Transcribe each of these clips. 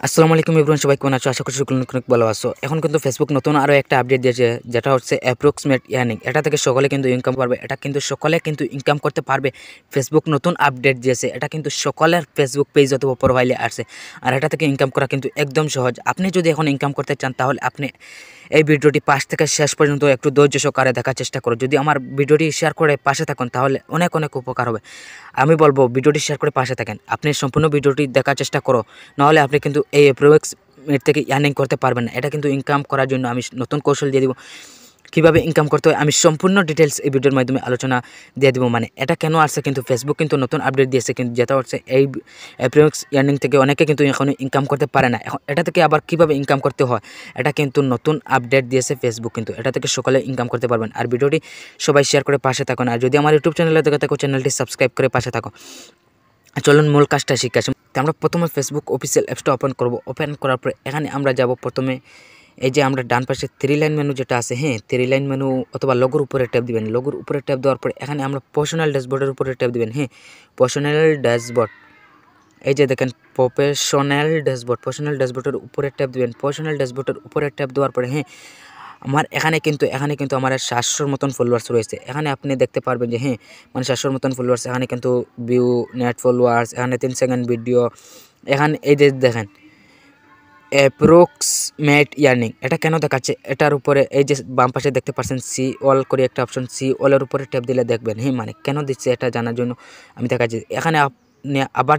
আসসালামু আলাইকুম এভরিওয়ান, সবাই কেমন আছো? আশা করি সকলে অনেক ভালো আছো। এখন কিন্তু ফেসবুক নতুন আরও একটা আপডেট দিয়েছে, যেটা হচ্ছে অ্যাপ্রক্সিমেট ইয়ার্নিং। এটা থেকে সকলে কিন্তু ইনকাম পারবে, এটা কিন্তু সকলে কিন্তু ইনকাম করতে পারবে। ফেসবুক নতুন আপডেট দিয়েছে, এটা কিন্তু সকলের ফেসবুক পেজ অথবা প্রোফাইলে আসছে। আর এটা থেকে ইনকাম করা কিন্তু একদম সহজ। আপনি যদি এখন ইনকাম করতে চান, তাহলে আপনি এই ভিডিওটি পাশ থেকে শেষ পর্যন্ত একটু ধৈর্য সহকারে দেখার চেষ্টা করো। যদি আমার ভিডিওটি শেয়ার করে পাশে থাকুন, তাহলে অনেক অনেক উপকার হবে। আমি বলবো ভিডিওটি শেয়ার করে পাশে থাকেন, আপনি সম্পূর্ণ ভিডিওটি দেখার চেষ্টা করো, নাহলে আপনি কিন্তু এই প্রোয়েক্স এর থেকে ইয়ার্নিং করতে পারবেন না। এটা কিন্তু ইনকাম করার জন্য আমি নতুন কৌশল দিয়ে দিব, কীভাবে ইনকাম করতে হয় আমি সম্পূর্ণ ডিটেলস এই ভিডিওর মাধ্যমে আলোচনা দিয়ে দেবো। মানে এটা কেন আসছে, কিন্তু ফেসবুক কিন্তু নতুন আপডেট দিয়েছে, কিন্তু যেটা হচ্ছে এই অ্যাপ্রিক্স ইয়ার্নিং থেকে অনেকে কিন্তু এখন ইনকাম করতে পারে না। এখন এটা থেকে আবার কীভাবে ইনকাম করতে হয়, এটা কিন্তু নতুন আপডেট দিয়েছে ফেসবুক, কিন্তু এটা থেকে সকলে ইনকাম করতে পারবেন। আর ভিডিওটি সবাই শেয়ার করে পাশে থাকুন। আর যদি আমার ইউটিউব চ্যানেলে দেখে থাকো, চ্যানেলটি সাবস্ক্রাইব করে পাশে থাকো। চলুন মূল কাজটা শিখে আসি। আমরা প্রথমে ফেসবুক অফিসিয়াল অ্যাপসটা ওপেন করব। ওপেন করার পরে এখানে আমরা যাব প্রথমে এই যে আমরা ডান পাশে 3 লাইন মেনু যেটা আছে, 3 লাইন মেনু অথবা লোগোর উপরে ট্যাপ দিবেন। লোগোর উপরে ট্যাপ দেওয়ার পরে এখানে আমরা প্রফেশনাল ড্যাশবোর্ডের উপরে ট্যাপ দিবেন। প্রফেশনাল ড্যাশবোর্ড, এই যে দেখেন প্রফেশনাল ড্যাশবোর্ডের উপরে ট্যাপ দিবেন। প্রফেশনাল ড্যাশবোর্ডের উপরে ট্যাপ দেওয়ার পরে আমার এখানে কিন্তু আমার 700-র মতন ফলোয়ার্স রয়েছে। এখানে আপনি দেখতে পারবেন যে মানে 700-র মতন ফলোয়ার্স। এখানে কিন্তু ভিউ, নেট ফলোয়ার্স, এখানে 3 সেকেন্ড ভিডিও। এখানে এই যে দেখেন অ্যাপ্রক্সিমেট ইয়ার্নিং, এটা কেন দেখাচ্ছে? এটার উপরে এই যে বাম পাশে দেখতে পাচ্ছেন সি অল করে একটা অপশন, সি অলের উপরে ট্যাপ দিলে দেখবেন। মানে কেন দিচ্ছে এটা জানার জন্য আমি দেখাচ্ছি। এখানে আপনি আবার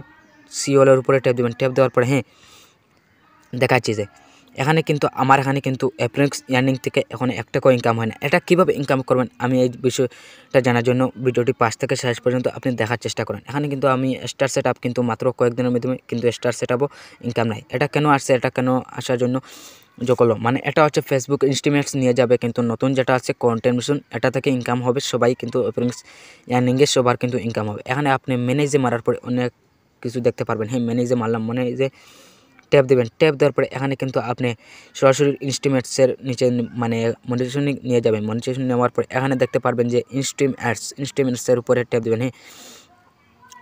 সি অলের উপরে ট্যাপ দেবেন। ট্যাপ দেওয়ার পরে দেখাচ্ছি যে এখানে কিন্তু আমার অ্যাপ্রিক্স ইয়ার্নিং থেকে এখন 1 টাকাও ইনকাম হয় না। এটা কীভাবে ইনকাম করবেন আমি এই বিষয়টা জানার জন্য ভিডিওটি পাশ থেকে শেষ পর্যন্ত আপনি দেখার চেষ্টা করেন। এখানে কিন্তু আমি স্টার সেট আপ কিন্তু মাত্র কয়েকদিনের মাধ্যমে কিন্তু স্টার সেট আপও ইনকাম নাই। এটা কেন আসছে, এটা কেন আসার জন্য যোগলো, মানে এটা হচ্ছে ফেসবুক ইনস্টিমেটস নিয়ে যাবে, কিন্তু নতুন যেটা আছে কন্টেন্ট মিশন, এটা থেকে ইনকাম হবে। সবাই কিন্তু অ্যাপ্রিক্স ইয়ার্নিংয়ে সবার কিন্তু ইনকাম হবে। এখানে আপনি ম্যানেজে মারার পরে অনেক কিছু দেখতে পারবেন। ম্যানেজে মারলাম, ম্যানেজে ট্যাপ দেবেন। ট্যাপ দেওয়ার পরে এখানে কিন্তু আপনি সরাসরি ইনস্টিমেটসের নিচে মানে মনিটাইজেশন নিয়ে যাবেন। মনিটাইজেশন নেওয়ার পরে এখানে দেখতে পারবেন যে ইনস্টিমেটসের উপরে ট্যাপ দেবেন।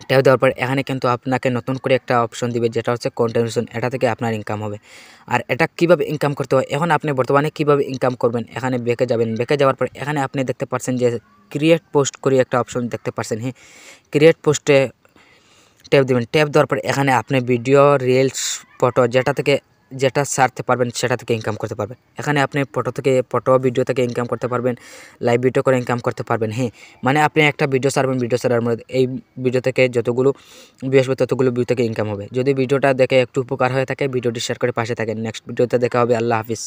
ট্যাপ দেওয়ার পরে এখানে কিন্তু আপনাকে নতুন করে একটা অপশন দিবে, যেটা হচ্ছে কন্টেন্ট মিশন। এটা থেকে আপনার ইনকাম হবে। আর এটা কীভাবে ইনকাম করতে হয়, এখন আপনি বর্তমানে কীভাবে ইনকাম করবেন, এখানে ব্যাকে যাবেন। ব্যাকে যাওয়ার পরে এখানে আপনি দেখতে পাচ্ছেন যে ক্রিয়েট পোস্ট করে একটা অপশন দেখতে পাচ্ছেন। ক্রিয়েট পোস্টে ট্যাপ দেবেন। ট্যাপ দেওয়ার পরে এখানে আপনি ভিডিও, রিলস, ফটো যেটা ছাড়তে পারবেন সেটা থেকে ইনকাম করতে পারবেন। এখানে আপনি ফটো ভিডিও থেকে ইনকাম করতে পারবেন, লাইভ ভিডিও করে ইনকাম করতে পারবেন। মানে আপনি একটা ভিডিও ছাড়বেন, ভিডিও ছাড়ার মধ্যে এই ভিডিও থেকে যতগুলো ভিউ আসবে ততগুলো ভিউ থেকে ইনকাম হবে। যদি ভিডিওটা দেখে একটু উপকার হয়ে থাকে, ভিডিওটি শেয়ার করে পাশে থাকেন। নেক্সট ভিডিওতে দেখা হবে। আল্লাহ হাফিজ।